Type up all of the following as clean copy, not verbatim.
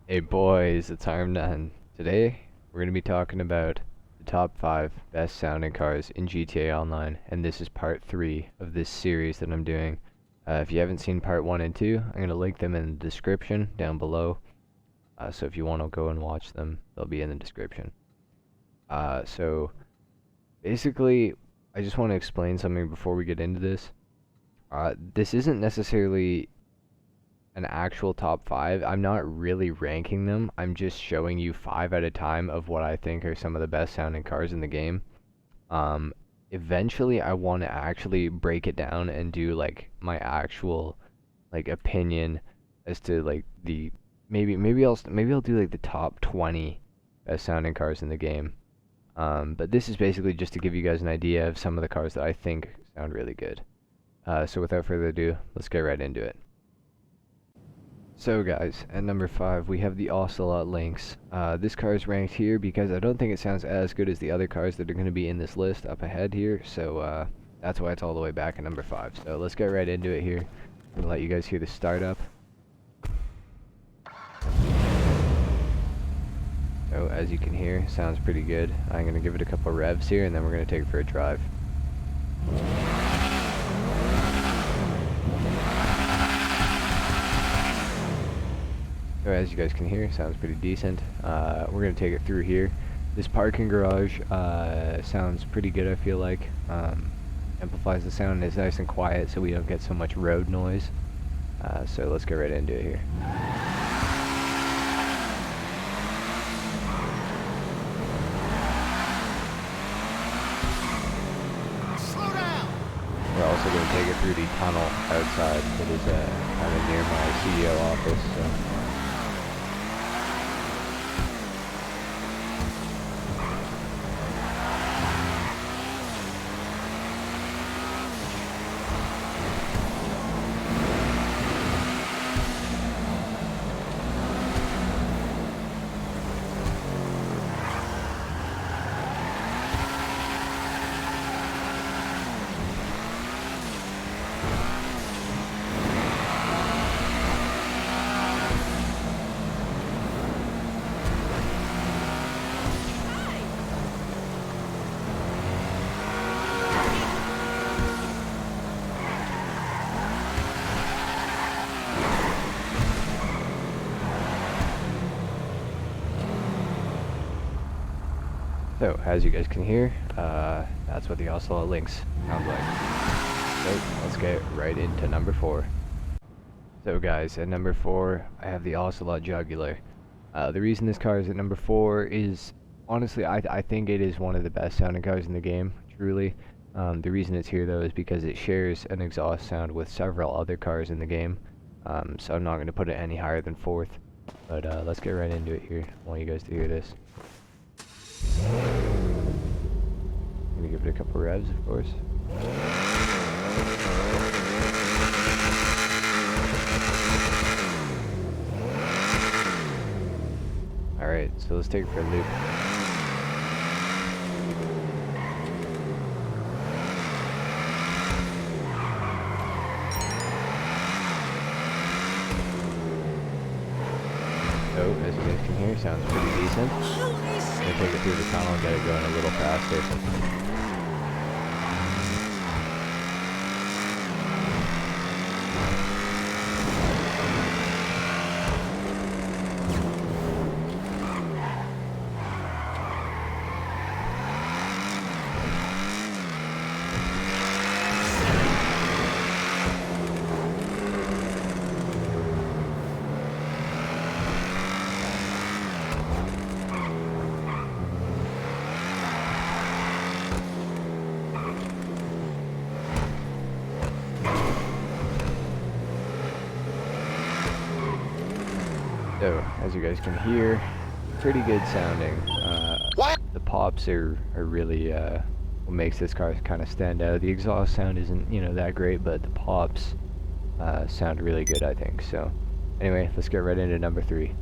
Hey boys, it's Arm9. Today, we're going to be talking about the top 5 best sounding cars in GTA Online, and this is part 3 of this series that I'm doing. If you haven't seen part 1 and 2, I'm going to link them in the description down below, so if you want to go and watch them, they'll be in the description. So, basically, I just want to explain something before we get into this. This isn't necessarily an actual top 5. I'm not really ranking them. I'm just showing you 5 at a time of what I think are some of the best sounding cars in the game. Um, Eventually I want to actually break it down and do like my actual like opinion as to like the maybe I'll do like the top 20 best sounding cars in the game. But this is basically just to give you guys an idea of some of the cars that I think sound really good. So without further ado, let's get right into it. So guys, at number 5 we have the Ocelot Lynx. This car is ranked here because I don't think it sounds as good as the other cars that are going to be in this list up ahead here, so that's why it's all the way back at number 5. So let's get right into it here. I'm going to let you guys hear the startup. So as you can hear, sounds pretty good. I'm going to give it a couple revs here and then we're going to take it for a drive. So as you guys can hear, sounds pretty decent. We're going to take it through here. This parking garage sounds pretty good, I feel like. Amplifies the sound, it's nice and quiet so we don't get so much road noise. So let's get right into it here. Slow down! We're also going to take it through the tunnel outside that is kind of near my CEO office. So. So, as you guys can hear, that's what the Ocelot Lynx sounds like. So, let's get right into number 4. So guys, at number 4, I have the Ocelot Jugular. The reason this car is at number 4 is, honestly, I think it is one of the best sounding cars in the game, truly. The reason it's here though is because it shares an exhaust sound with several other cars in the game. So I'm not going to put it any higher than 4th. But let's get right into it here. I want you guys to hear this. I'm gonna give it a couple revs, of course. Alright, so let's take it for a loop. So, as you guys can hear, sounds pretty decent. I'm gonna take it through the tunnel and get it going a little faster. So, as you guys can hear, pretty good sounding. The pops are really what makes this car kind of stand out. The exhaust sound isn't, that great, but the pops sound really good, I think. So, anyway, let's get right into number 3.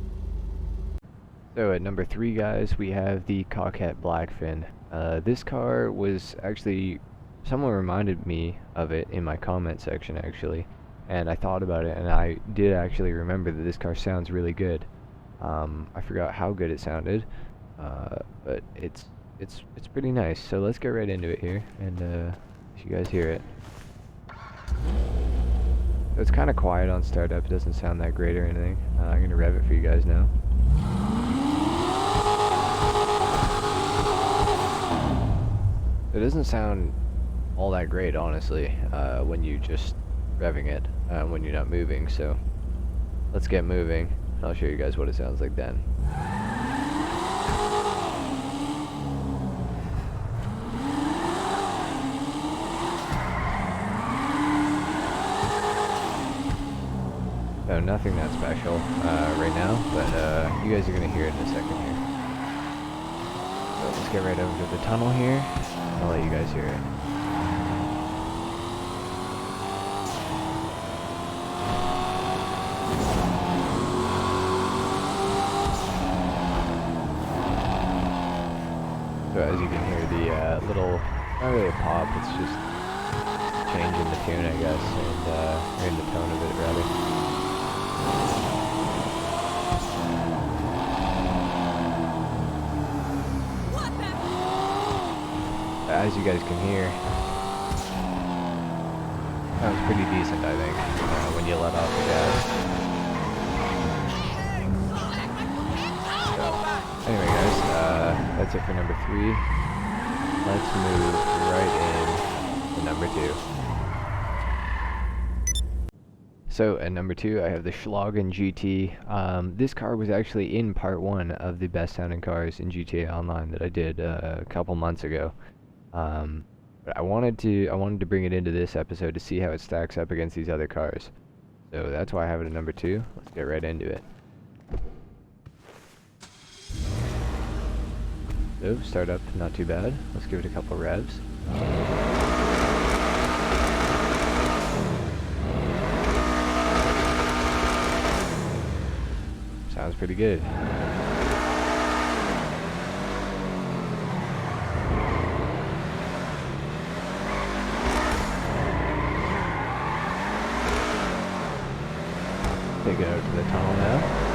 So, at number 3, guys, we have the Coquette Blackfin. This car was actually, someone reminded me of it in my comment section, actually. And I thought about it, and I did actually remember that this car sounds really good. I forgot how good it sounded, but it's pretty nice. So let's get right into it here, and let you guys hear it. So it's kind of quiet on startup. It doesn't sound that great or anything. I'm gonna rev it for you guys now. It doesn't sound all that great, honestly, when you just revving it, when you're not moving. So let's get moving, and I'll show you guys what it sounds like then. So nothing that special right now, but you guys are gonna hear it in a second here. So let's get right over to the tunnel here. I'll let you guys hear it. So as you can hear, the little, not really a pop, it's just changing the tune, I guess, and in the tone of it, rather. As you guys can hear, sounds pretty decent, I think, when you let off the gas. So, anyway guys, that's it for number 3. Let's move right in to number 2. So at number 2, I have the Schlagen GT. This car was actually in part 1 of the best sounding cars in GTA Online that I did a couple months ago. But I wanted to bring it into this episode to see how it stacks up against these other cars. So that's why I have it at number 2. Let's get right into it. So start up, not too bad. Let's give it a couple revs. Sounds pretty good. Take it out to the tunnel now.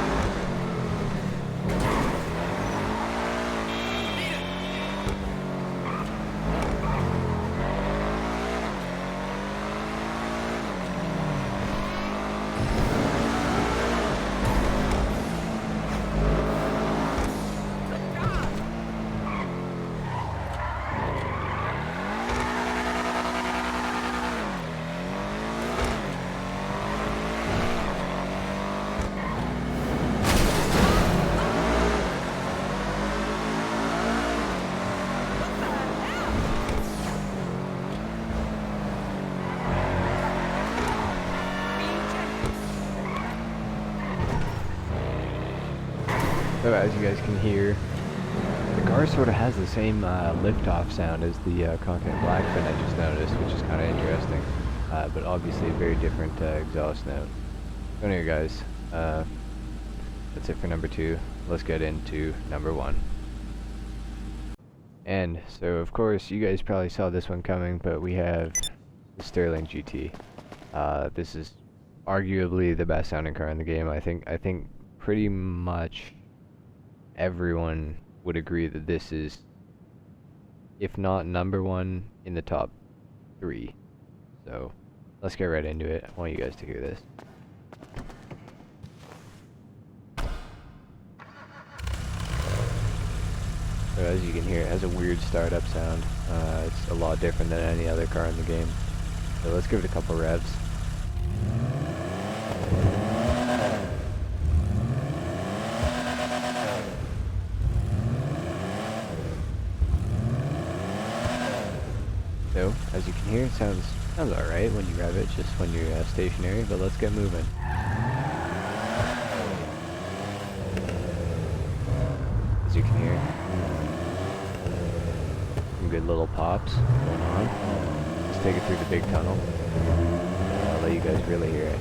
So as you guys can hear, the car sort of has the same liftoff sound as the Continental Blackfin I just noticed, which is kind of interesting, but obviously a very different exhaust note. So anyway guys, that's it for number 2. Let's get into number 1. And so of course you guys probably saw this one coming, but we have the Sterling GT. This is arguably the best sounding car in the game. I think pretty much everyone would agree that this is, if not number 1, in the top 3. So let's get right into it. I want you guys to hear this. So as you can hear, it has a weird startup sound. It's a lot different than any other car in the game. So let's give it a couple revs. So, as you can hear, it sounds alright when you rev it, just when you're stationary, but let's get moving. As you can hear, some good little pops going on. Let's take it through the big tunnel. I'll let you guys really hear it.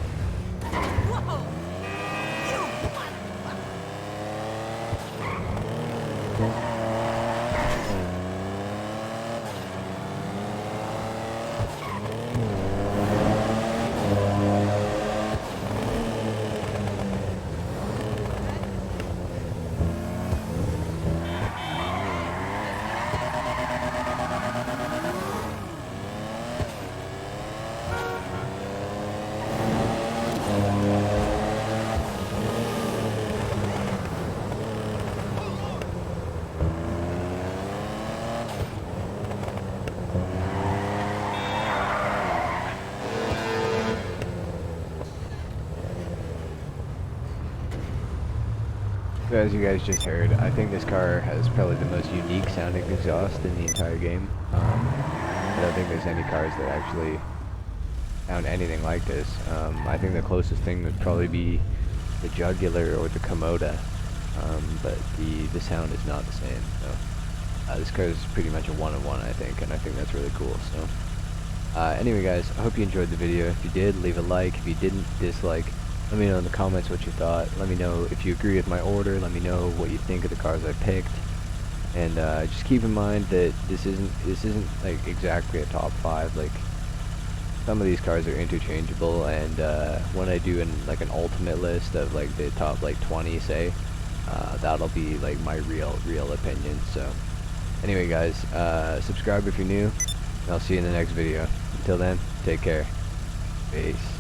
So as you guys just heard, I think this car has probably the most unique sounding exhaust in the entire game. I don't think there's any cars that actually sound anything like this. I think the closest thing would probably be the Jugular or the Komoda, but the sound is not the same. So this car is pretty much a one-of-one, I think, and I think that's really cool. So anyway, guys, I hope you enjoyed the video. If you did, leave a like. If you didn't, dislike. Let me know in the comments what you thought. Let me know if you agree with my order. Let me know what you think of the cars I picked. And just keep in mind that this isn't like exactly a top 5. Like, some of these cars are interchangeable, and when I do like an ultimate list of like the top like 20, say, that'll be like my real opinion. So anyway, guys, subscribe if you're new, and I'll see you in the next video. Until then, take care. Peace.